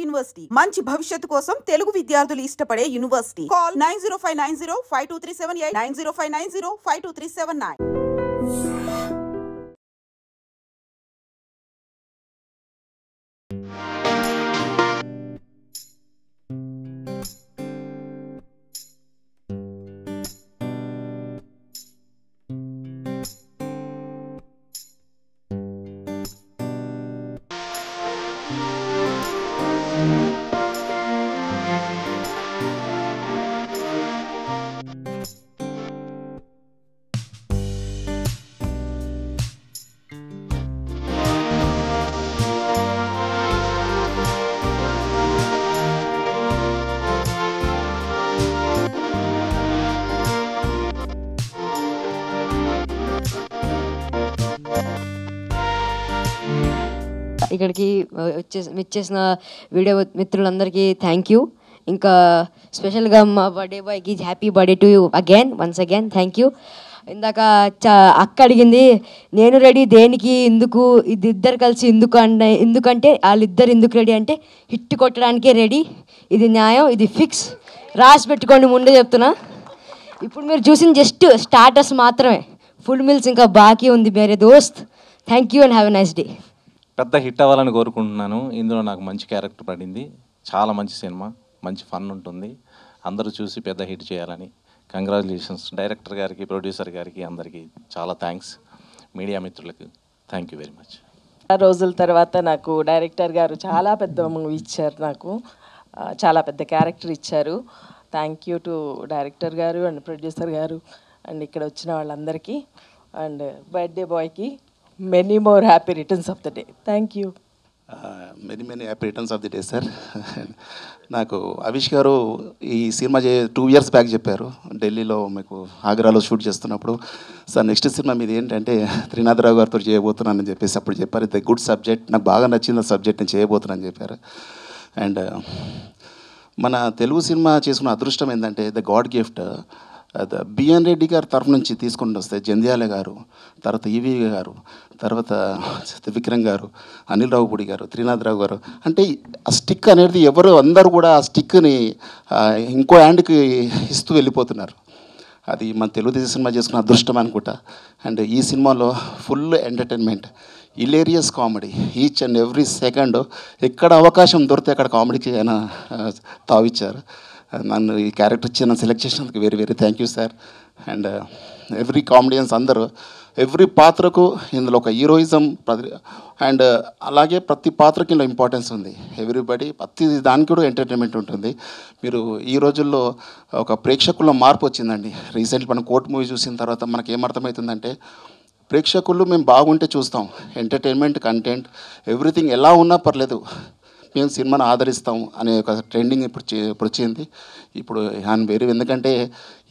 University మంచి భవిష్యత్తు కోసం తెలుగు విద్యార్థులు ఇష్టపడే యూనివర్సిటీ. కాల్ 9059052378 9059052379. ఇక్కడికి వచ్చేసిన వీడియో మిత్రులందరికీ థ్యాంక్ యూ. ఇంకా స్పెషల్గా మా బర్త్డే బాయ్కి happy birthday to you once again thank you. ఇందాక అక్క అడిగింది నేను రెడీ దేనికి, ఎందుకు, ఇది ఇద్దరు కలిసి ఎందుకంటే వాళ్ళిద్దరు ఎందుకు రెడీ అంటే హిట్ కొట్టడానికే రెడీ. ఇది న్యాయం, ఇది ఫిక్స్, రాసి పెట్టుకోండి ముందే చెప్తున్నా. ఇప్పుడు మీరు చూసిన జస్ట్ స్టార్టర్స్ మాత్రమే, ఫుల్ మీల్స్ ఇంకా బాకీ ఉంది మేరే దోస్త్. Thank you and have a nice day. పెద్ద హిట్ అవ్వాలని కోరుకుంటున్నాను. ఇందులో నాకు మంచి క్యారెక్టర్ పడింది. చాలా మంచి సినిమా, మంచి ఫన్ ఉంటుంది. అందరూ చూసి పెద్ద హిట్ చేయాలని. కంగ్రాచులేషన్స్ డైరెక్టర్ గారికి, ప్రొడ్యూసర్ గారికి, అందరికీ చాలా థ్యాంక్స్. మీడియా మిత్రులకు థ్యాంక్ యూ వెరీ మచ్. రోజుల తర్వాత నాకు డైరెక్టర్ గారు చాలా పెద్ద మూవీ ఇచ్చారు, నాకు చాలా పెద్ద క్యారెక్టర్ ఇచ్చారు. థ్యాంక్ యూ టు డైరెక్టర్ గారు అండ్ ప్రొడ్యూసర్ గారు అండ్ ఇక్కడ వచ్చిన వాళ్ళందరికీ. అండ్ బర్త్డే బాయ్కి many more happy returns of the day. Thank you. Many happy returns of the day sir. నాకు అవిష్ గారు ఈ సినిమా 2 years బ్యాక్ చెప్పారు, ఢిల్లీలో మీకు ఆగ్రాలో షూట్ చేస్తున్నప్పుడు, సార్ నెక్స్ట్ సినిమా మీద ఏంటంటే త్రినాథరావు గారితో చేయబోతున్నానని చెప్పేసి అప్పుడు చెప్పారు. ఇది గుడ్ సబ్జెక్ట్, నాకు బాగా నచ్చిన సబ్జెక్ట్ నేను చేయబోతున్నానని చెప్పారు. అండ్ మన తెలుగు సినిమా చేసుకున్న అదృష్టం ఏంటంటే the god gift. B N Reddy గారి తరఫు నుంచి తీసుకుంటూ వస్తే జంధ్యాల గారు, తర్వాత ఈవి గారు, తర్వాత విక్రమ్ గారు, అనిల్ రావుపూడి గారు, త్రినాథరావు గారు, అంటే ఆ స్టిక్ అనేది ఎవరు అందరూ కూడా ఆ స్టిక్ని ఇంకో హ్యాండ్కి ఇస్తూ వెళ్ళిపోతున్నారు. అది మన తెలుగుదేశం సినిమా చేసుకున్న అదృష్టం అనుకుంటా. అండ్ ఈ సినిమాలో full entertainment, hilarious comedy, each and every second ఎక్కడ అవకాశం దొరికితే అక్కడ కామెడీకి ఆయన తావిచ్చారు. నన్ను ఈ క్యారెక్టర్ ఇచ్చి నన్ను సెలెక్ట్ చేసినందుకు very very thank you sir. And every comedians అందరూ ఎవ్రీ పాత్రకు ఇందులో ఒక హీరోయిజం అండ్ అలాగే ప్రతి పాత్రకి ఇందులో ఇంపార్టెన్స్ ఉంది. ఎవ్రీబడి ప్రతి దానికి కూడా ఎంటర్టైన్మెంట్ ఉంటుంది. మీరు ఈ రోజుల్లో ఒక ప్రేక్షకుల్లో మార్పు వచ్చిందండి. రీసెంట్లీ మనం కోర్ట్ మూవీ చూసిన తర్వాత మనకి ఏమర్థమవుతుందంటే ప్రేక్షకులు మేము బాగుంటే చూస్తాం, ఎంటర్టైన్మెంట్, కంటెంట్, ఎవ్రీథింగ్ ఎలా ఉన్నా పర్లేదు, మేము సినిమాను ఆదరిస్తాం అనే ఒక ట్రెండింగ్ ఇప్పుడు వచ్చింది. ఇప్పుడు ఆయన వేరు, ఎందుకంటే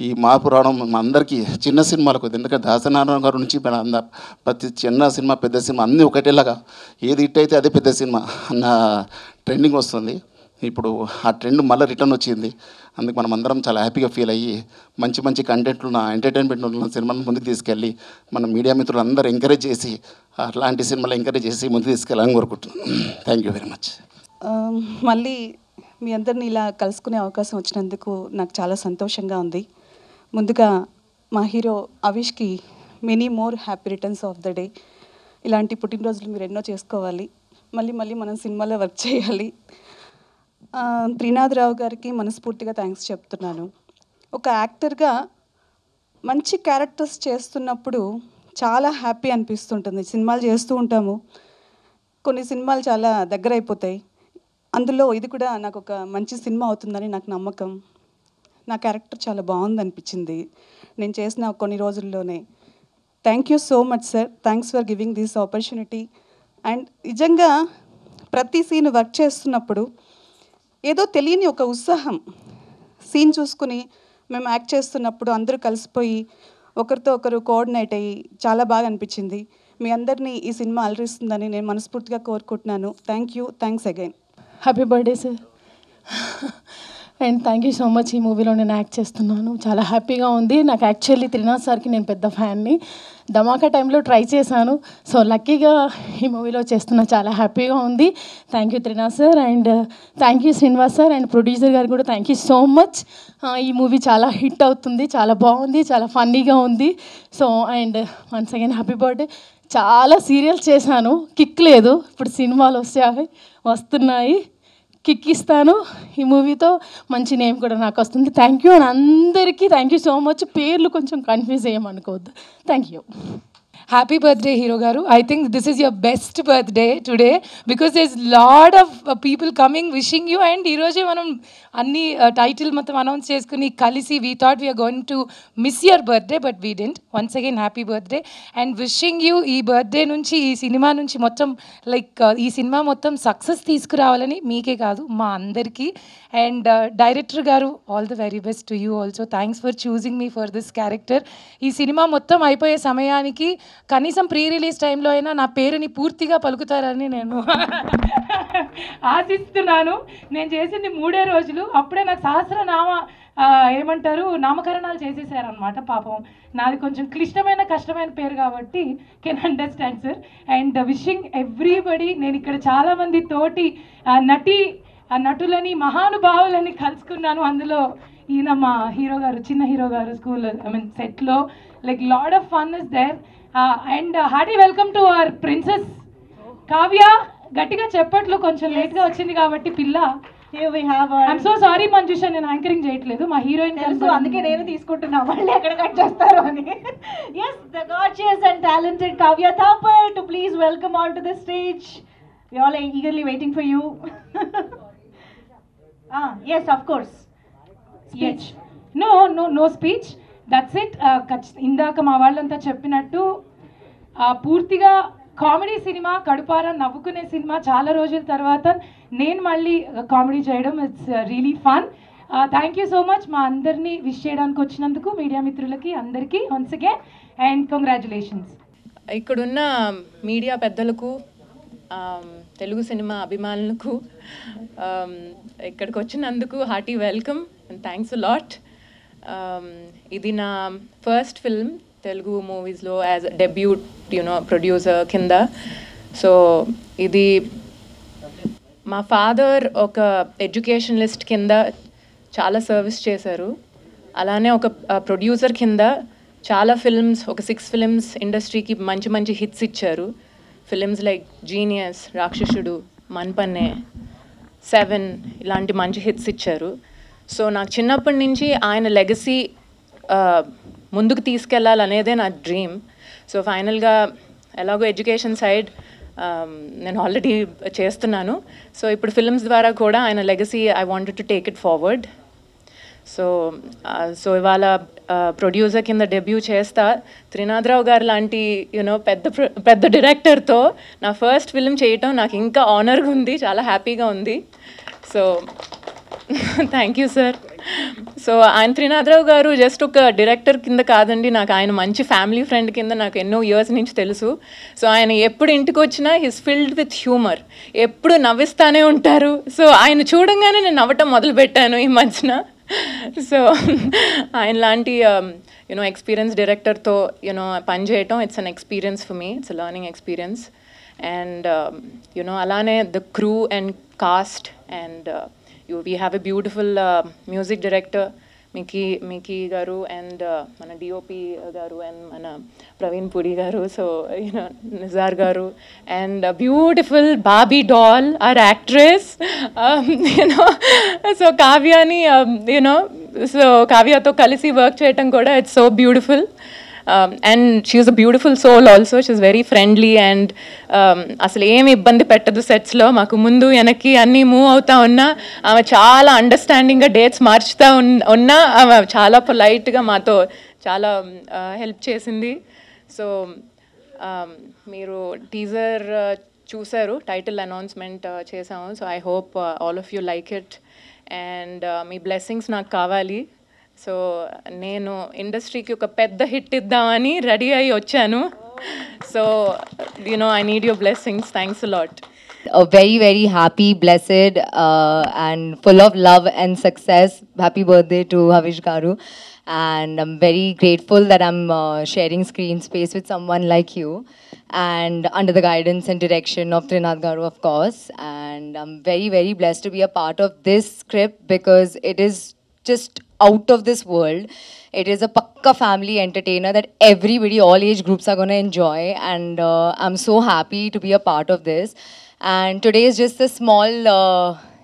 ఈ మార్పు రావడం మా అందరికీ చిన్న సినిమాలకు, ఎందుకంటే దాసనారాయణ గారి నుంచి ప్రతి చిన్న సినిమా పెద్ద సినిమా అన్నీ ఒకటేలాగా, ఏది హిట్ అయితే అదే పెద్ద సినిమా అన్న ట్రెండింగ్ వస్తుంది. ఇప్పుడు ఆ ట్రెండ్ మళ్ళీ రిటర్న్ వచ్చింది. అందుకు మనం అందరం చాలా హ్యాపీగా ఫీల్ అయ్యి మంచి మంచి కంటెంట్లు ఉన్న ఎంటర్టైన్మెంట్ ఉన్న సినిమాను ముందుకు తీసుకెళ్ళి మన మీడియా మిత్రులు అందరూ ఎంకరేజ్ చేసి అట్లాంటి సినిమాలు ఎంకరేజ్ చేసి ముందుకు తీసుకెళ్ళాలని కోరుకుంటున్నాను. Thank you very much. మళ్ళీ మీ అందరినీ ఇలా కలుసుకునే అవకాశం వచ్చినందుకు నాకు చాలా సంతోషంగా ఉంది. ముందుగా మా హీరో అవిష్కి many more happy returns of the day. ఇలాంటి పుట్టినరోజులు మీరు ఎన్నో చేసుకోవాలి, మళ్ళీ మళ్ళీ మనం సినిమాలో వర్క్ చేయాలి. త్రినాథరావు గారికి మనస్ఫూర్తిగా థ్యాంక్స్ చెప్తున్నాను. ఒక యాక్టర్గా మంచి క్యారెక్టర్స్ చేస్తున్నప్పుడు చాలా హ్యాపీ అనిపిస్తుంటుంది. సినిమాలు చేస్తూ ఉంటాము, కొన్ని సినిమాలు చాలా దగ్గర అయిపోతాయి. అందులో ఇది కూడా నాకు ఒక మంచి సినిమా అవుతుందని నాకు నమ్మకం. నా క్యారెక్టర్ చాలా బాగుంది అనిపించింది నేను చేసిన కొన్ని రోజుల్లోనే. Thank you so much sir, thanks for giving this opportunity. And నిజంగా ప్రతి సీన్ వర్క్ చేస్తున్నప్పుడు ఏదో తెలియని ఒక ఉత్సాహం, సీన్ చూసుకుని మేము యాక్ట్ చేస్తున్నప్పుడు అందరూ కలిసిపోయి ఒకరితో ఒకరు కోఆర్డినేట్ అయ్యి చాలా బాగా అనిపించింది. మీ అందరినీ ఈ సినిమా అలరిస్తుందని నేను మనస్ఫూర్తిగా కోరుకుంటున్నాను. Thank you, thanks again. Happy birthday sir. And thank you so much. ఈ మూవీలో నేను యాక్ట్ చేస్తున్నాను, చాలా హ్యాపీగా ఉంది. నాకు యాక్చువల్లీ త్రినాథ్ సార్కి నేను పెద్ద ఫ్యాన్ని. ధమాకా టైంలో ట్రై చేశాను, సో లక్కీగా ఈ మూవీలో చేస్తున్నా, చాలా హ్యాపీగా ఉంది. Thank you Trinath sir, and thank you Srinivas sir, and producer గారు కూడా థ్యాంక్ యూ సో మచ్. ఈ మూవీ చాలా హిట్ అవుతుంది, చాలా బాగుంది, చాలా ఫన్నీగా ఉంది. So and once again happy birthday. చాలా సీరియల్స్ చేశాను, కిక్ లేదు. ఇప్పుడు సినిమాలు వస్తున్నాయి, కిక్ ఇస్తాను. ఈ మూవీతో మంచి నేమ్ కూడా నాకు వస్తుంది. Thank you. అండ్ అందరికీ థ్యాంక్ యూ సో మచ్. పేర్లు కొంచెం కన్ఫ్యూజ్ అయ్యమనుకోవద్దు. Thank you. Happy birthday, Hero Garu. I think this is your best birthday today because there's lot of people coming wishing you, and ee roje manam anni title mottam announce cheskuni kalisi we thought we are going to miss your birthday but we didn't. Once again happy birthday and wishing you ee birthday nunchi ee cinema nunchi mottam like ee cinema mottam success తీసుకురావాలని మీకే కాదు మా అందరికీ. And director గారు all the very best to you also. Thanks for choosing me for this character. ఈ cinema మొత్తం అయిపోయే సమయానికి కనీసం ప్రీ రిలీజ్ టైంలో అయినా నా పేరుని పూర్తిగా పలుకుతారని నేను ఆశిస్తున్నాను. నేను చేసింది 3 రోజులు, అప్పుడే నాకు సహస్రనామ ఏమంటారు నామకరణాలు చేసేసారనమాట. పాపం నాది కొంచెం క్లిష్టమైన కష్టమైన పేరు కాబట్టి can understand sir. And wishing everybody. నేను ఇక్కడ చాలామంది తోటి నటులని మహానుభావులని కలుసుకున్నాను. అందులో ఈయన మా హీరో గారు, చిన్న హీరో గారు స్కూల్ సెట్లో like lot of fun is there. And hearty welcome to our princess Kavya. గట్టిగా చెప్పట్లు, కొంచెం లేట్గా వచ్చింది కాబట్టి పిల్ల. ఐఎమ్ సో సారీ మంజుష, నేను యాంకరింగ్ చేయట్లేదు, మా హీరోయిన్ అందుకే నేను తీసుకుంటున్నా, మళ్ళీ ఎక్కడ కట్ చేస్తారు అని. Yes, the gorgeous and talented Kavya Thapar to please welcome on to the stage. We all are eagerly waiting for you. Yes, of course. Speech. No speech. That's it. ఇందాక మా వాళ్ళంతా చెప్పినట్టు పూర్తిగా కామెడీ సినిమా, కడుపారా నవ్వుకునే సినిమా. చాలా రోజుల తర్వాత నేను మళ్ళీ కామెడీ చేయడం, it's really fun. Thank you so much మా అందరినీ విష్ చేయడానికి వచ్చినందుకు, మీడియా మిత్రులకి అందరికీ వన్స్ అగైన్ అండ్ కంగ్రాచులేషన్స్. ఇక్కడున్న మీడియా పెద్దలకు, తెలుగు సినిమా అభిమానులకు ఇక్కడికి వచ్చినందుకు hearty welcome and thanks a lot. ఇది నా ఫస్ట్ ఫిల్మ్ తెలుగు మూవీస్లో యాజ్ డెబ్యూట్ ప్రొడ్యూసర్ కింద. సో ఇది మా ఫాదర్ ఒక ఎడ్యుకేషనలిస్ట్ కింద చాలా సర్వీస్ చేశారు. అలానే ఒక ప్రొడ్యూసర్ కింద చాలా ఫిల్మ్స్, ఒక 6 ఫిల్మ్స్ ఇండస్ట్రీకి మంచి మంచి హిట్స్ ఇచ్చారు. ఫిలిమ్స్ లైక్ జీనియస్, రాక్షసుడు, మన్పన్నే, 7 ఇలాంటి మంచి హిట్స్ ఇచ్చారు. సో నాకు చిన్నప్పటి నుంచి ఆయన లెగసీ ముందుకు తీసుకెళ్లాలనేదే నా డ్రీమ్. సో ఫైనల్గా ఎలాగో ఎడ్యుకేషన్ సైడ్ నేను ఆల్రెడీ చేస్తున్నాను. సో ఇప్పుడు ఫిల్మ్స్ ద్వారా కూడా ఆయన legacy I wanted to take it forward. So ఇవాళ ప్రొడ్యూసర్ కింద డెబ్యూ చేస్తా. త్రినాథరావు గారు లాంటి పెద్ద డైరెక్టర్తో నా ఫస్ట్ ఫిల్మ్ చేయటం నాకు ఇంకా ఆనర్గా ఉంది, చాలా హ్యాపీగా ఉంది. So thank you sir. So ఆయన త్రినాథరావు గారు జస్ట్ ఒక డైరెక్టర్ కింద కాదండి, నాకు ఆయన మంచి ఫ్యామిలీ ఫ్రెండ్ కింద నాకు ఎన్నో ఇయర్స్ నుంచి తెలుసు. సో ఆయన ఎప్పుడు ఇంటికి వచ్చినా హిస్ ఫిల్డ్ విత్ హ్యూమర్, ఎప్పుడు నవ్విస్తానే ఉంటారు. సో ఆయన చూడంగానే నేను నవ్వటం మొదలుపెట్టాను ఈ మధ్యన. సో ఆయన లాంటి ఎక్స్పీరియన్స్ డైరెక్టర్తో పనిచేయటం it's an experience for me, it's a learning experience. And అలానే the crew and cast and we have a beautiful music director Miki garu and mana DOP garu and mana Praveen Puri garu, so Nizar garu and a beautiful Barbie doll, our actress, so Kavya ni so Kavya to kalisi work cheyatam kuda, it's so beautiful. And she is a beautiful soul also. She is very friendly and అసలు ఏమి ఇబ్బంది పెట్టదు సెట్స్లో. మాకు ముందు వెనక్కి అన్నీ move అవుతా ఉన్నా ఆమె చాలా అండర్స్టాండింగ్గా డేట్స్ మార్చుతూ ఉన్నా ఆమె చాలా పొలైట్గా మాతో చాలా హెల్ప్ చేసింది. సో మీరు టీజర్ చూసారు, టైటిల్ అనౌన్స్మెంట్ చేసాము. So I hope all of you like it and me blessings నాకు కావాలి. సో నేను ఇండస్ట్రీకి ఒక పెద్ద హిట్ ఇద్దామని రెడీ అయ్యి వచ్చాను. So I need your blessings. Thanks a lot. a very, very happy, blessed, and full of love and success. Happy birthday to Havish Garu. And I'm very grateful that I'm sharing screen space with someone like you, and under the guidance and direction of Trinath Garu, of course. And I'm very, very blessed to be a part of this script because it is just out of this world. It is a pakka family entertainer that everybody, all age groups are going to enjoy. And I'm so happy to be a part of this. And today is just a small,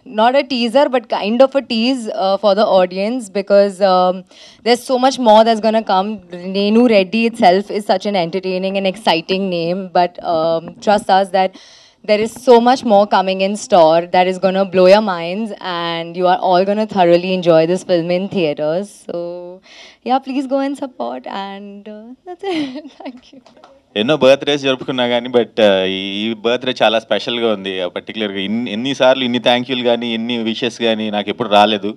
not a teaser, but kind of a tease for the audience because there's so much more that's going to come. Nenu Reddy itself is such an entertaining and exciting name. But trust us that there is so much more coming in store that is going to blow your minds, and you are all going to thoroughly enjoy this film in theaters. So, yeah, please go and support, and that's it. Thank you. ఎన్నో birthdays జరుపుకున్నా కానీ but ఈ birthday చాలా స్పెషల్గా ఉంది. పర్టికులర్గా ఎన్నిసార్లు ఇన్ని thank యూలు కానీ ఎన్ని విషెస్ కానీ నాకు ఎప్పుడు రాలేదు.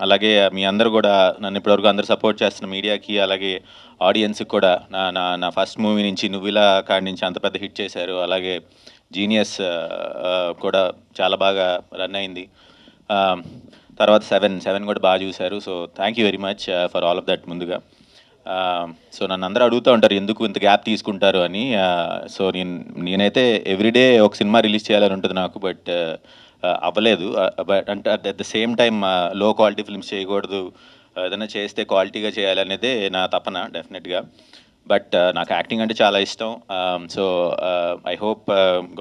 అలాగే మీ అందరూ కూడా నన్ను ఇప్పటివరకు అందరూ సపోర్ట్ చేస్తున్న మీడియాకి, అలాగే ఆడియన్స్కి కూడా నా ఫస్ట్ మూవీ నుంచి నువ్విలా కాడి నుంచి అంత పెద్ద హిట్ చేశారు. అలాగే జీనియస్ కూడా చాలా బాగా రన్ అయింది. తర్వాత సెవెన్ కూడా బాగా చూశారు. So thank you very much for all of that ముందుగా. సో నన్ను అందరూ అడుగుతూ ఉంటారు ఎందుకు ఇంత గ్యాప్ తీసుకుంటారు అని. సో నేనైతే ఎవ్రీడే ఒక సినిమా రిలీజ్ చేయాలని ఉంటుంది నాకు, బట్ అవ్వలేదు. బట్ అంటే అట్ ద సేమ్ టైం లో క్వాలిటీ ఫిల్మ్స్ చేయకూడదు, ఏదైనా చేస్తే క్వాలిటీగా చేయాలనేదే నా తపన డెఫినెట్గా. బట్ నాకు యాక్టింగ్ అంటే చాలా ఇష్టం. So I hope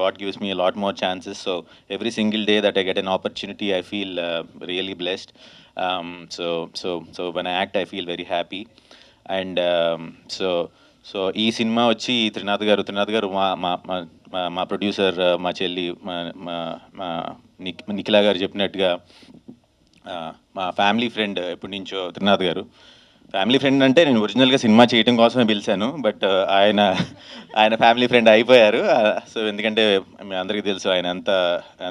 God gives me lot more chances. So every single day that I get an opportunity I feel really blessed. So when I act I feel very happy. And so ఈ cinema వచ్చి త్రినాథ్ గారు మా producer, మా చెల్లి, మా నిఖిలా గారు చెప్పినట్టుగా మా ఫ్యామిలీ ఫ్రెండ్ ఎప్పటి నుంచో. త్రినాథ్ గారు ఫ్యామిలీ ఫ్రెండ్ అంటే నేను ఒరిజినల్గా సినిమా చేయడం కోసమే పిలిచాను, బట్ ఆయన ఫ్యామిలీ ఫ్రెండ్ అయిపోయారు. సో ఎందుకంటే మీ అందరికీ తెలుసు ఆయన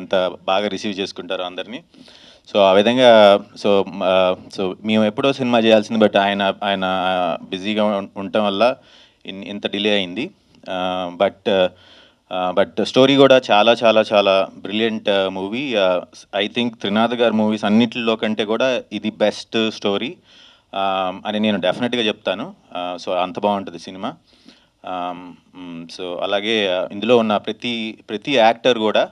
ఎంత బాగా రిసీవ్ చేసుకుంటారో అందరినీ. సో ఆ విధంగా సో మేము ఎప్పుడో సినిమా చేయాల్సింది, బట్ ఆయన బిజీగా ఉండటం వల్ల ఇంత డిలే అయింది. బట్ స్టోరీ కూడా చాలా చాలా చాలా brilliant movie. I think Trinath గారి మూవీస్ అన్నిటిలో కంటే కూడా ఇది బెస్ట్ స్టోరీ అని నేను డెఫినెట్గా చెప్తాను. సో అంత బాగుంటుంది సినిమా. సో అలాగే ఇందులో ఉన్న ప్రతి యాక్టర్ కూడా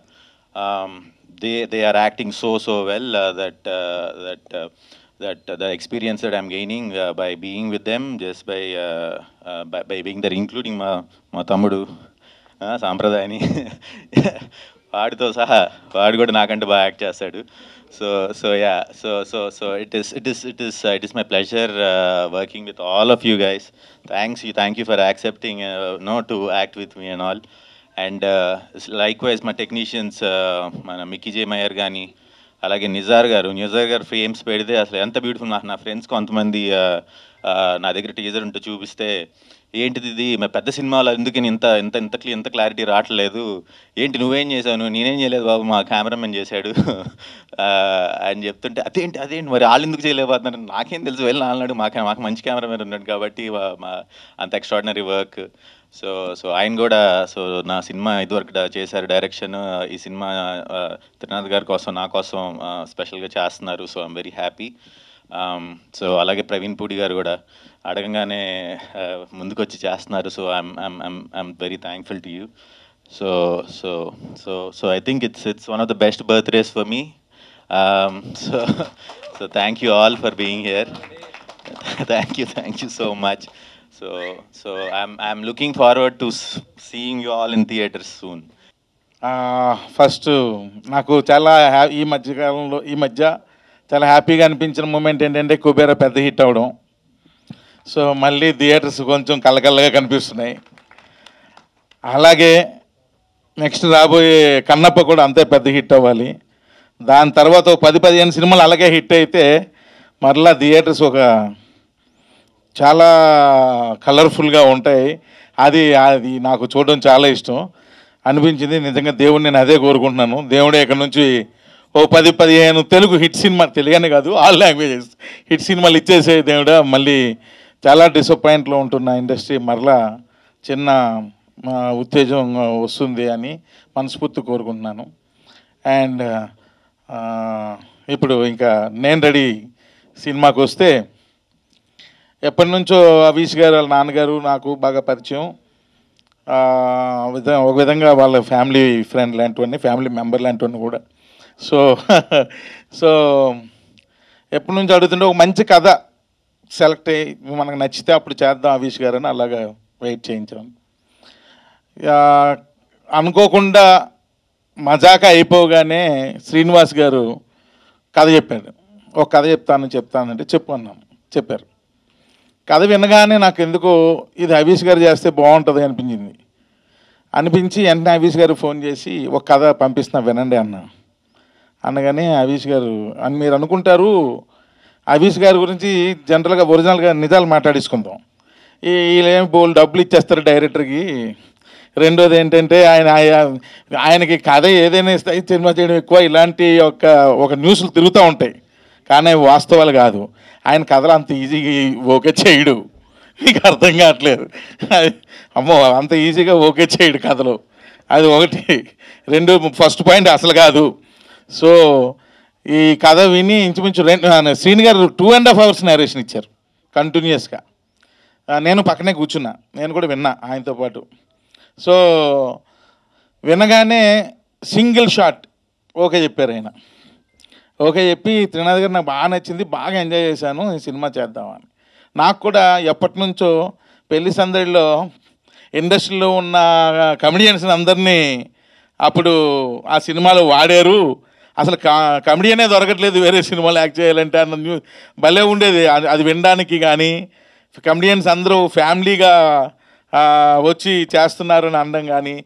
they are acting so well that the experience that I'm gaining by being with them, just by being there, including మా తమ్ముడు సాంప్రదాయని వాడితో సహా వాడు కూడా నాకంటే బాగా యాక్ట్ చేస్తాడు. So it is my pleasure working with all of you guys. Thank you for accepting to act with me and all. And likewise మా టెక్నీషియన్స్ మన మిక్కీ జే మయర్ కానీ, అలాగే నిజార్ గారు ఫ్రేమ్స్ పెడితే అసలు ఎంత బ్యూటిఫుల్. నా ఫ్రెండ్స్ కొంతమంది నా దగ్గర టీజర్ ఉంటే చూపిస్తే ఏంటిది ఇది పెద్ద సినిమాలో ఎందుకు ఇంత క్లారిటీ రావట్లేదు, ఏంటి నువ్వేం చేశావు, నేనేం చేయలేదు బాబు మా కెమెరామెన్ చేశాడు అని చెప్తుంటే అదేంటి మరి వాళ్ళు ఎందుకు చేయలేకపోతున్నారు, నాకేం తెలుసు వెళ్ళి అన్నాడు. మాకు మంచి కెమెరామెన్ ఉన్నాడు కాబట్టి అంత ఎక్స్ట్రాడినరీ వర్క్. సో ఆయన కూడా నా సినిమా ఇదివరకు చేశారు డైరెక్షన్. ఈ సినిమా త్రినాథ్ గారి కోసం నా కోసం స్పెషల్గా చేస్తున్నారు. So I'm very happy. So అలాగే ప్రవీణ్ పూడి గారు కూడా అడగంగానే ముందుకు వచ్చి చేస్తున్నారు. So I'm very thankful to you. So I think it's one of the best birthdays for me. So thank you all for being here. Thank you so much. So I'm looking forward to seeing you all in theaters soon. First నాకు చాలా ఈ మధ్య చాలా హ్యాపీగా అనిపించిన moment ఏంటంటే కుబేరా పెద్ద hit అవ్వడం. సో మళ్ళీ థియేటర్స్ కొంచెం కళ్ళకళ్ళగా కనిపిస్తున్నాయి. అలాగే నెక్స్ట్ రాబోయే కన్నప్ప కూడా అంతే పెద్ద హిట్ అవ్వాలి. దాని తర్వాత 10-15 సినిమాలు అలాగే హిట్ అయితే మరలా థియేటర్స్ ఒక చాలా కలర్ఫుల్గా ఉంటాయి. అది నాకు చూడడం చాలా ఇష్టం అనిపించింది. నిజంగా దేవుడిని నేను అదే కోరుకుంటున్నాను. దేవుడే ఇక్కడ నుంచి 10-15 తెలుగు హిట్ సినిమా, తెలుగనే కాదు ఆల్ లాంగ్వేజెస్ హిట్ సినిమాలు ఇచ్చేసే దేవుడా. మళ్ళీ చాలా డిసప్పాయింట్లో ఉంటున్న ఇండస్ట్రీ మరలా చిన్న ఉత్తేజం వస్తుంది అని మనస్ఫూర్తి కోరుకుంటున్నాను. అండ్ ఇప్పుడు ఇంకా నేను రెడీ సినిమాకి వస్తే, ఎప్పటి నుంచో అవీష్ గారు వాళ్ళ నాన్నగారు నాకు బాగా పరిచయం. ఒక విధంగా వాళ్ళ ఫ్యామిలీ ఫ్రెండ్ లాంటివన్నీ, ఫ్యామిలీ మెంబర్ లాంటివన్నీ కూడా. సో ఎప్పటి నుంచి అడుగుతుంటే ఒక మంచి కథ సెలెక్ట్ అయ్యి మనకు నచ్చితే అప్పుడు చేద్దాం అవీష్ గారు అని అలాగా వెయిట్ చేయించాం. అనుకోకుండా మజాకా అయిపోగానే శ్రీనివాస్ గారు కథ చెప్పాడు. ఒక కథ చెప్తానంటే చెప్పు అన్నాను. చెప్పారు. కథ వినగానే నాకు ఎందుకో ఇది అవీష్ గారు చేస్తే బాగుంటుంది అనిపించి వెంటనే అవీష్ గారు ఫోన్ చేసి ఒక కథ పంపిస్తున్నా వినండి అనగానే అవీష్ గారు అని మీరు అనుకుంటారు, అవీష్ గారి గురించి జనరల్గా ఒరిజినల్గా నిజాలు మాట్లాడేసుకుందాం, వీళ్ళేమి బోల్ డబ్బులు ఇచ్చేస్తారు డైరెక్టర్కి. రెండోది ఏంటంటే ఆయనకి కథ ఏదైనా ఇస్తాయి, సినిమా చేయడం ఎక్కువ, ఇలాంటి ఒక న్యూస్లు తిరుగుతూ ఉంటాయి. కానీ అవి వాస్తవాలు కాదు. ఆయన కథలు అంత ఈజీగా ఓకే చేయడు. మీకు అర్థం కావట్లేదు. అమ్మో అంత ఈజీగా ఓకే చేయడు కథలు. అది ఒకటి. రెండు, ఫస్ట్ పాయింట్ అసలు కాదు. సో ఈ కథ విని ఇంచుమించు శ్రీని గారు 2.5 hours నేరేషన్ ఇచ్చారు కంటిన్యూస్గా. నేను పక్కనే కూర్చున్నా, నేను కూడా విన్నా ఆయనతో పాటు. సో వినగానే సింగిల్ షాట్ ఓకే చెప్పారు ఆయన. ఓకే చెప్పి, త్రినాథ్ గారు నాకు బాగా నచ్చింది, బాగా ఎంజాయ్ చేశాను, ఈ సినిమా చేద్దామని. నాకు కూడా ఎప్పటి నుంచో పెళ్లి సందడిలో ఇండస్ట్రీలో ఉన్న కమెడియన్స్ని అందరినీ అప్పుడు ఆ సినిమాలో వాడారు. అసలు కమెడియనే దొరకట్లేదు వేరే సినిమాలు యాక్ట్ చేయాలంటే అన్న భలే ఉండేది అది వినడానికి. కానీ కమెడియన్స్ అందరూ ఫ్యామిలీగా వచ్చి చేస్తున్నారని అనడం కానీ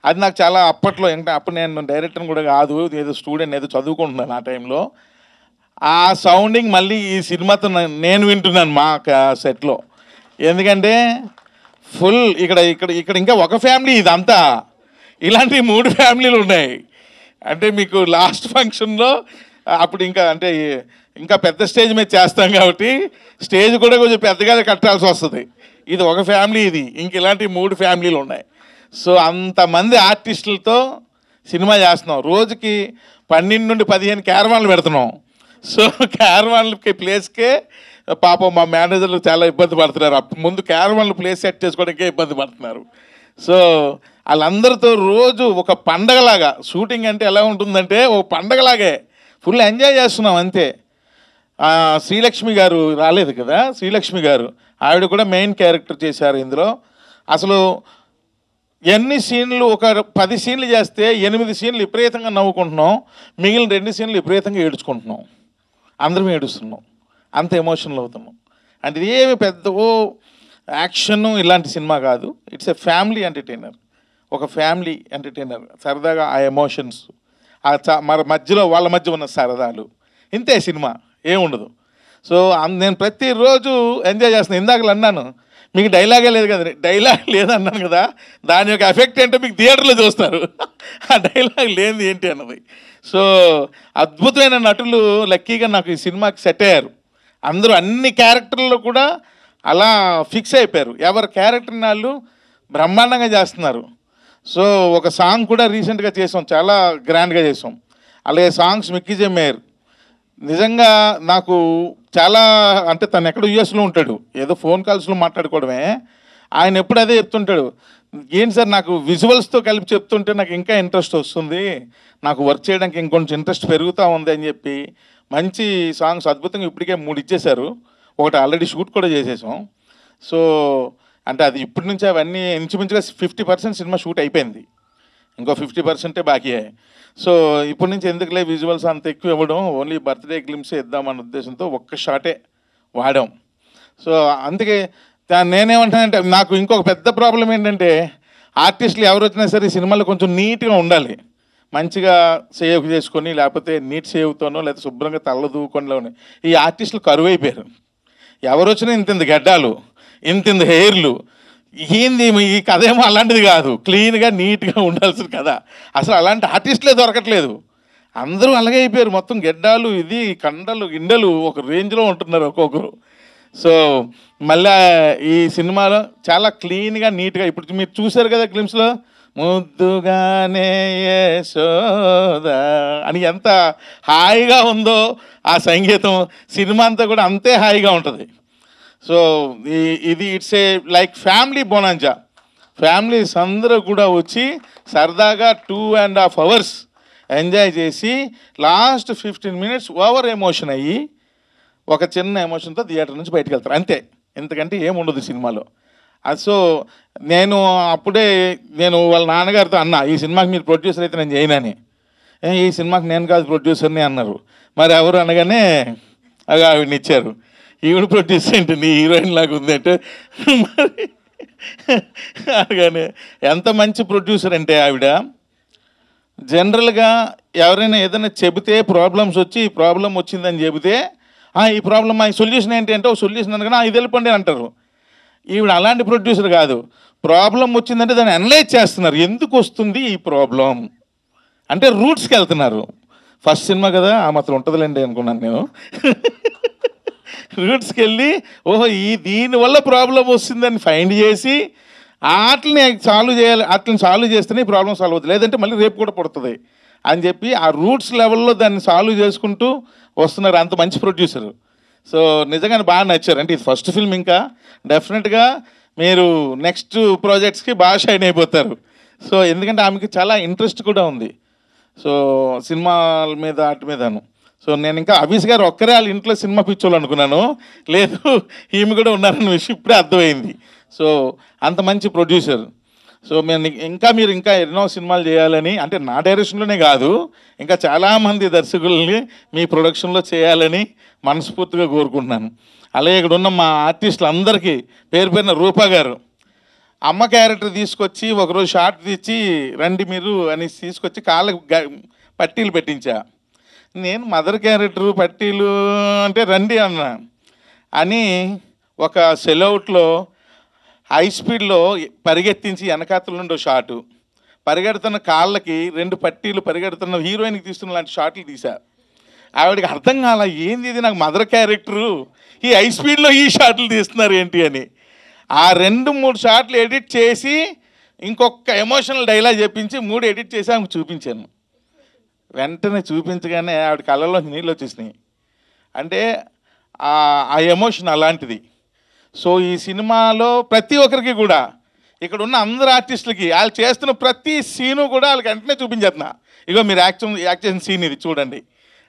అది నాకు చాలా అప్పట్లో, ఇంకా అప్పుడు నేను డైరెక్టర్ని కూడా కాదు, ఏదో స్టూడెంట్, ఏదో చదువుకుంటున్నాను ఆ టైంలో. ఆ సౌండింగ్ మళ్ళీ ఈ సినిమాతో నేను వింటున్నాను మా సెట్లో. ఎందుకంటే ఫుల్ ఇక్కడ ఇంకా ఒక ఫ్యామిలీ, ఇదంతా ఇలాంటి 3 ఫ్యామిలీలు ఉన్నాయి. అంటే మీకు లాస్ట్ ఫంక్షన్లో అప్పుడు ఇంకా పెద్ద స్టేజ్ మీద చేస్తాం కాబట్టి స్టేజ్ కూడా కొంచెం పెద్దగా కట్టాల్సి వస్తుంది. ఇది ఒక ఫ్యామిలీ, ఇది ఇంక ఇలాంటి 3 ఫ్యామిలీలు ఉన్నాయి. సో అంతమంది ఆర్టిస్టులతో సినిమా చేస్తున్నాం. రోజుకి 12 నుండి 15 క్యారవాన్లు పెడుతున్నాం. సో క్యారవాన్లకి ప్లేస్కే పాపం మా మేనేజర్లు చాలా ఇబ్బంది పడుతున్నారు. ముందు క్యారవాన్లు ప్లేస్ సెట్ చేసుకోవడానికే ఇబ్బంది పడుతున్నారు. సో వాళ్ళందరితో రోజు ఒక పండగలాగా, షూటింగ్ అంటే ఎలా ఉంటుందంటే ఓ పండగలాగే ఫుల్ ఎంజాయ్ చేస్తున్నాం అంతే. శ్రీలక్ష్మి గారు రాలేదు కదా, శ్రీలక్ష్మి గారు ఆవిడ కూడా మెయిన్ క్యారెక్టర్ చేశారు ఇందులో. అసలు ఎన్ని సీన్లు, ఒక 10 సీన్లు చేస్తే 8 సీన్లు విపరీతంగా నవ్వుకుంటున్నాం, మిగిలిన 2 సీన్లు విపరీతంగా ఏడుచుకుంటున్నాం, అందరం ఏడుస్తున్నాం, అంత ఎమోషనల్ అవుతున్నాం. అంటే ఇది ఏమి పెద్ద యాక్షన్ ఇలాంటి సినిమా కాదు. ఇట్స్ ఎ ఫ్యామిలీ ఎంటర్టైనర్, ఒక ఫ్యామిలీ ఎంటర్టైనర్. సరదాగా ఆ ఎమోషన్స్, మరి మధ్యలో వాళ్ళ మధ్య ఉన్న సరదాలు, ఇంతే సినిమా, ఏముండదు. సో నేను ప్రతిరోజు ఎంజాయ్ చేస్తున్నాను. ఇందాకలు అన్నాను మీకు డైలాగే లేదు కదా, డైలాగ్ లేదన్నాను కదా, దాని యొక్క ఎఫెక్ట్ ఏంటో మీకు థియేటర్లో చూస్తారు. ఆ డైలాగ్ లేనిది ఏంటి అన్నది. సో అద్భుతమైన నటులు లక్కీగా నాకు ఈ సినిమాకి సెట్ అయ్యారు. అందరూ అన్ని క్యారెక్టర్లో కూడా అలా ఫిక్స్ అయిపోయారు. ఎవరి క్యారెక్టర్ని వాళ్ళు బ్రహ్మాండంగా చేస్తున్నారు. సో ఒక సాంగ్ కూడా రీసెంట్గా చేసాం, చాలా గ్రాండ్గా చేసాం. అలాగే సాంగ్స్ మిక్కీజే మేయర్ నిజంగా నాకు చాలా, అంటే తను ఎక్కడ యూఎస్లో ఉంటాడు, ఏదో ఫోన్ కాల్స్లో మాట్లాడుకోవడమే. ఆయన ఎప్పుడు అదే చెప్తుంటాడు, ఏంటి సార్ నాకు విజువల్స్తో కలిపి చెప్తుంటే నాకు ఇంకా ఇంట్రెస్ట్ వస్తుంది, నాకు వర్క్ చేయడానికి ఇంకొంచెం ఇంట్రెస్ట్ పెరుగుతూ ఉంది అని చెప్పి మంచి సాంగ్స్ అద్భుతంగా ఇప్పటికే 3 ఇచ్చేశారు. ఒకటి ఆల్రెడీ షూట్ కూడా చేసేసాం. సో అంటే అది ఇప్పటి నుంచి అవన్నీ ఇంచుమించుగా 50% సినిమా షూట్ అయిపోయింది, ఇంకో 50% బాకీ. సో ఇప్పటి నుంచి ఎందుకులే విజువల్స్ అంత ఎక్కువ ఇవ్వడం, ఓన్లీ బర్త్డే గ్లిమ్స్ ఇద్దామన్న ఉద్దేశంతో ఒక్క షాటే వాడాం. సో అందుకే నేనేమంటానంటే, నాకు ఇంకొక పెద్ద ప్రాబ్లం ఏంటంటే ఆర్టిస్టులు ఎవరు వచ్చినా సరే ఈ సినిమాలో కొంచెం నీట్గా ఉండాలి, మంచిగా సేవ్ చేసుకొని, లేకపోతే నీట్ సేవ్తోనో లేదా శుభ్రంగా తల్ల దూకొనిలోనే. ఈ ఆర్టిస్టులు కరువు అయిపోయారు. ఎవరు వచ్చినా ఇంత గడ్డాలు, ఇంత హెయిర్లు, ఏంది ఈ కథ ఏమో అలాంటిది కాదు, క్లీన్గా నీట్గా ఉండాల్సిన కదా. అసలు అలాంటి ఆర్టిస్టులే దొరకట్లేదు, అందరూ అలాగే అయిపోయారు. మొత్తం గెడ్డాలు, ఇది కండలు గిండలు ఒక రేంజ్లో ఉంటున్నారు ఒక్కొక్కరు. సో మళ్ళీ ఈ సినిమాలో చాలా క్లీన్గా నీట్గా ఇప్పుడు మీరు చూసారు కదా క్లిమ్స్లో ముద్దుగానే యశోద అని ఎంత హాయిగా ఉందో ఆ సంగీతం, సినిమా అంతా కూడా అంతే హాయిగా ఉంటుంది. సో ఇది it's a like family bonanza. Families అందరూ కూడా వచ్చి సరదాగా 2.5 hours ఎంజాయ్ చేసి లాస్ట్ 15 minutes ఓవర్ ఎమోషన్ అయ్యి ఒక చిన్న ఎమోషన్తో థియేటర్ నుంచి బయటకు వెళ్తారు అంతే. ఎందుకంటే ఏముండదు సినిమాలో. సో నేను అప్పుడే వాళ్ళ నాన్నగారితో అన్నా, ఈ సినిమాకి మీరు ప్రొడ్యూసర్ అయితే నేను చేయనని. ఈ సినిమాకి నేను కాదు ప్రొడ్యూసర్ని అన్నారు. మరి ఎవరు అనగానే ఆవిడని ఇచ్చారు. ఈవిడ ప్రొడ్యూసర్ ఏంటి, నీ హీరోయిన్ లాగా ఉందంటే మరి అనగానే ఎంత మంచి ప్రొడ్యూసర్ అంటే ఆవిడ. జనరల్గా ఎవరైనా ఏదైనా చెబితే ప్రాబ్లమ్స్ వచ్చి ఈ ప్రాబ్లం వచ్చిందని చెబితే ఈ ప్రాబ్లమ్ ఈ సొల్యూషన్ ఏంటి అంటే ఒక సొల్యూషన్ అనగానే ఇది వెళ్ళిపోండి అంటారు. ఈవిడ అలాంటి ప్రొడ్యూసర్ కాదు. ప్రాబ్లం వచ్చిందంటే దాన్ని అనలైజ్ చేస్తున్నారు. ఎందుకు వస్తుంది ఈ ప్రాబ్లం అంటే రూట్స్కి వెళ్తున్నారు. ఫస్ట్ సినిమా కదా ఆ మాత్రం ఉంటుందిలేండి అనుకున్నాను నేను. రూట్స్కి వెళ్ళి దీనివల్ల ప్రాబ్లం వస్తుందని ఫైండ్ చేసి వాటిని సాల్వ్ చేయాలి. వాటిని సాల్వ్ చేస్తేనే ఈ ప్రాబ్లం సాల్వ్ అవుతుంది, లేదంటే మళ్ళీ రేపు కూడా పడుతుంది అని చెప్పి ఆ రూట్స్ లెవెల్లో దాన్ని సాల్వ్ చేసుకుంటూ వస్తున్నారు. అంత మంచి ప్రొడ్యూసరు. సో నిజంగానే బాగా నచ్చారు. అంటే ఇది ఫస్ట్ ఫిల్మ్, ఇంకా డెఫినెట్గా మీరు నెక్స్ట్ ప్రాజెక్ట్స్కి బాగా షైన్ అయిపోతారు. సో ఎందుకంటే ఆమెకి చాలా ఇంట్రెస్ట్ కూడా ఉంది సో సినిమాల మీద వాటి మీదను. సో నేను ఇంకా అభిష్ గారు ఒక్కరే వాళ్ళ ఇంట్లో సినిమా పిచ్చోళ్ళు అనుకున్నాను, లేదు ఈమె కూడా ఉన్నారన్న విషయం ఇప్పుడే అర్థమైంది. సో అంత మంచి ప్రొడ్యూసర్. సో మీరు ఇంకా ఎన్నో సినిమాలు చేయాలని, అంటే నా డైరెక్షన్లోనే కాదు ఇంకా చాలామంది దర్శకుల్ని మీ ప్రొడక్షన్లో చేయాలని మనస్ఫూర్తిగా కోరుకుంటున్నాను. అలాగే ఇక్కడ ఉన్న మా ఆర్టిస్టులు అందరికీ పేరు పేరున రూపా గారు అమ్మ క్యారెక్టర్ తీసుకొచ్చి ఒకరోజు షార్ట్ తెచ్చి రండి మీరు అని తీసుకొచ్చి కాళ్ళకు పట్టీలు పెట్టించా. నేను మదర్ క్యారెక్టరు పట్టీలు అంటే రండి అన్నా అని ఒక సెలౌట్లో హై స్పీడ్లో పరిగెత్తించి వెనకాతల నుండి షాటు, పరిగెడుతున్న కాళ్ళకి 2 పట్టీలు, పరిగెడుతున్న హీరోయిన్కి తీస్తున్న లాంటి షాట్లు తీశా. ఆవిడకి అర్థం కాల, ఏంది ఇది నాకు మదర్ క్యారెక్టరు ఈ హై స్పీడ్లో ఈ షాట్లు తీస్తున్నారు ఏంటి అని. ఆ 2-3 షాట్లు ఎడిట్ చేసి ఇంకొక ఎమోషనల్ డైలాగ్ చెప్పించి 3 ఎడిట్ చేసి ఆమెకు చూపించాను. వెంటనే చూపించగానే ఆవిడ కళ్ళలో నీళ్ళు వచ్చేసినాయి. అంటే ఆ ఎమోషన్ అలాంటిది. సో ఈ సినిమాలో ప్రతి ఒక్కరికి కూడా ఇక్కడ ఉన్న అందరు ఆర్టిస్టులకి వాళ్ళు చేస్తున్న ప్రతి సీను కూడా వాళ్ళకి వెంటనే చూపించేస్తున్నా, ఇగో మీరు యాక్ట్ చేసిన సీన్ ఇది చూడండి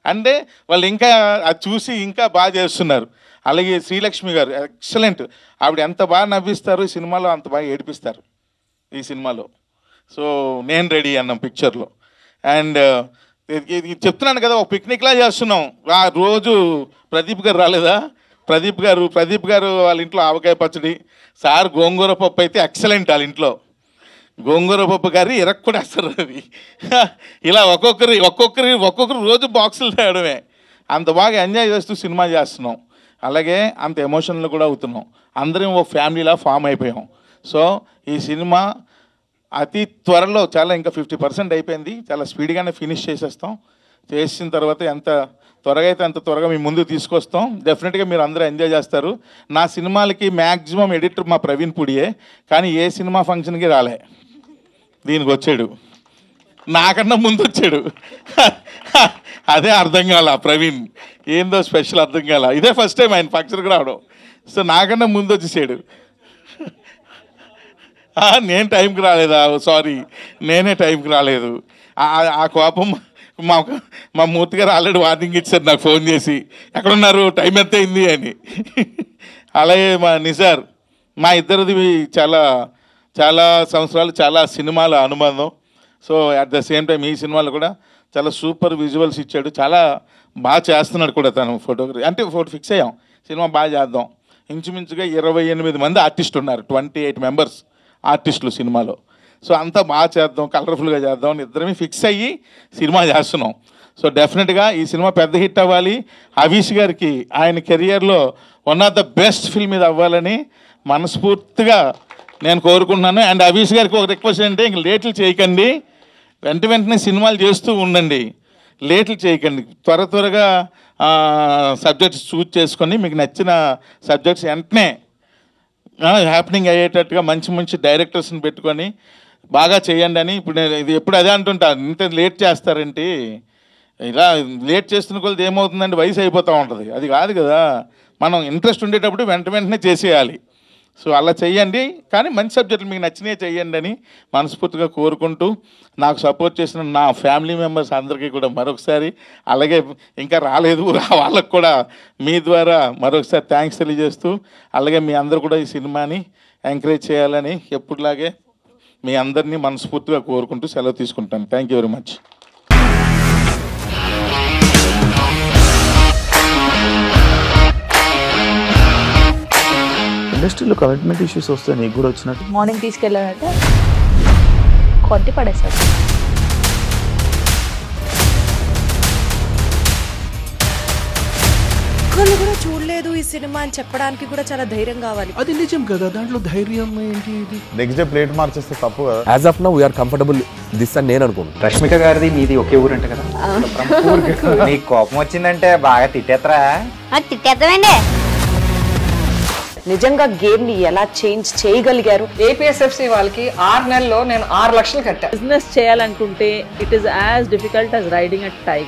అంటే వాళ్ళు ఇంకా అది చూసి ఇంకా బాగా చేస్తున్నారు. అలాగే శ్రీలక్ష్మి గారు ఎక్సలెంట్, ఆవిడ ఎంత బాగా నవ్విస్తారు ఈ సినిమాలో అంత బాగా ఏడిపిస్తారు ఈ సినిమాలో. సో నేను రెడీ అన్నాం పిక్చర్లో. అండ్ చెప్తున్నాను కదా ఒక పిక్నిక్లా చేస్తున్నాం. రోజు ప్రదీప్ గారు రాలేదా, ప్రదీప్ గారు వాళ్ళ ఇంట్లో ఆవకాయ పచ్చడి, సార్ గోంగూర పప్పు అయితే ఎక్సలెంట్ వాళ్ళ ఇంట్లో. గోంగూర పప్పు గారి ఇరక్కుడేస్తారు అది. ఇలా ఒక్కొక్కరు రోజు బాక్సులు తేయడమే. అంత బాగా ఎంజాయ్ చేస్తూ సినిమా చేస్తున్నాం. అలాగే అంత ఎమోషనల్ కూడా అవుతున్నాం. అందరం ఓ ఫ్యామిలీలా ఫామ్ అయిపోయాం. సో ఈ సినిమా అతి త్వరలో చాలా ఇంకా 50% అయిపోయింది, చాలా స్పీడ్గానే ఫినిష్ చేసేస్తాం. చేసిన తర్వాత ఎంత త్వరగా అయితే అంత త్వరగా మీ ముందుకు తీసుకొస్తాం. డెఫినెట్గా మీరు అందరూ ఎంజాయ్ చేస్తారు. నా సినిమాలకి మ్యాక్సిమం ఎడిటర్ మా ప్రవీణ్ పుడియే, కానీ ఏ సినిమా ఫంక్షన్కి రాలే, దీనికి వచ్చాడు, నాకన్నా ముందు వచ్చాడు. అదే అర్థం కాల ప్రవీణ్, ఏందో స్పెషల్ అర్థం కాల. ఇదే ఫస్ట్ టైం ఆయన ఫంక్షన్కి రావడం. సో నాకన్నా ముందు వచ్చేసాడు. నేను టైంకి రాలేదా, సారీ నేనే టైంకి రాలేదు. ఆ కోపం మా మూర్తి గారు ఆల్రెడీ వార్నింగ్ ఇచ్చారు నాకు ఫోన్ చేసి, ఎక్కడున్నారు టైం ఎంత అయింది అని. అలాగే మా నిజార్, మా ఇద్దరిది చాలా చాలా సంవత్సరాలు చాలా సినిమాల అనుబంధం. So at the same time ఈ సినిమాలో కూడా చాలా సూపర్ విజువల్స్ ఇచ్చాడు, చాలా బాగా చేస్తున్నాడు కూడా తను ఫోటోగ్రఫీ. అంటే ఫిక్స్ అయ్యాం సినిమా బాగా చేద్దాం. ఇంచుమించుగా 28 మంది ఆర్టిస్టులు ఉన్నారు, 28 మెంబర్స్ ఆర్టిస్టులు సినిమాలో. సో అంతా బాగా చేద్దాం, కలర్ఫుల్గా చేద్దాం అని ఇద్దరమే ఫిక్స్ అయ్యి సినిమా చేస్తున్నాం. సో డెఫినెట్గా ఈ సినిమా పెద్ద హిట్ అవ్వాలి. హరీష్ గారికి ఆయన కెరియర్లో one of the best film ఇది అవ్వాలని మనస్ఫూర్తిగా నేను కోరుకుంటున్నాను. అండ్ హరీష్ గారికి ఒక రిక్వెస్ట్ అంటే ఇంక లేట్లు చేయకండి, వెంటనే సినిమాలు చేస్తూ ఉండండి. లేట్లు చేయకండి, త్వరగా సబ్జెక్ట్స్ చూజ్ చేసుకొని మీకు నచ్చిన సబ్జెక్ట్స్ వెంటనే హ్యాపెనింగ్ అయ్యేటట్టుగా మంచి డైరెక్టర్స్ని పెట్టుకొని బాగా చేయండి అని ఇప్పుడు నేను ఇది ఎప్పుడు అదే అంటుంటాను. ఇంత లేట్ చేస్తారేంటి, ఇలా లేట్ చేస్తున్న కొలది ఏమవుతుందంటే వయసు అయిపోతూ ఉంటుంది. అది కాదు కదా, మనం ఇంట్రెస్ట్ ఉండేటప్పుడు వెంటనే చేసేయాలి. సో అలా చెయ్యండి, కానీ మంచి సబ్జెక్టులు మీకు నచ్చినవి చెయ్యండి అని మనస్ఫూర్తిగా కోరుకుంటూ నాకు సపోర్ట్ చేసిన నా ఫ్యామిలీ మెంబర్స్ అందరికీ కూడా మరొకసారి, అలాగే ఇంకా రాలేదు వాళ్ళకు కూడా మీ ద్వారా మరొకసారి థ్యాంక్స్ తెలియజేస్తూ, అలాగే మీ అందరూ కూడా ఈ సినిమాని ఎంకరేజ్ చేయాలని ఎప్పుడులాగే మీ అందరినీ మనస్ఫూర్తిగా కోరుకుంటూ సెలవు తీసుకుంటాను. Thank you very much. ఇండస్ట్రీలో కమిట్మెంట్ ఇష్యూస్ వస్తే నీకు కూడా వచ్చినట్టు మార్నింగ్ తీసుకెళ్ళాడంటే కొట్టి పడేశాడు. ఒక్కళ్ళు కూడా చూడలేదు ఈ సినిమా అని చెప్పడానికి కూడా చాలా ధైర్యం కావాలి. అది నిజం కదా, దాంట్లో ధైర్యం ఏంటి? ఇది నెక్స్ట్ డే ప్లేట్ మార్చేస్తే తప్పు కదా. As of now we are comfortable this అని నేను అనుకుంటున్నాను. రష్మిక గారిది మీది ఒకే ఊరు అంట కదా. నీకు కోపం వచ్చిందంటే బాగా తిట్టేత్తరా? తిట్టేద్దామండి. నిజంగా గేమ్ ని ఎలా చేంజ్ చేయగలిగారు? ఏపీఎస్ఎఫ్సి వాళ్ళకి 6 నెలల్లో నేను 6 లక్షలు కట్టా. బిజినెస్ చేయాలనుకుంటే it is as difficult as riding a tiger.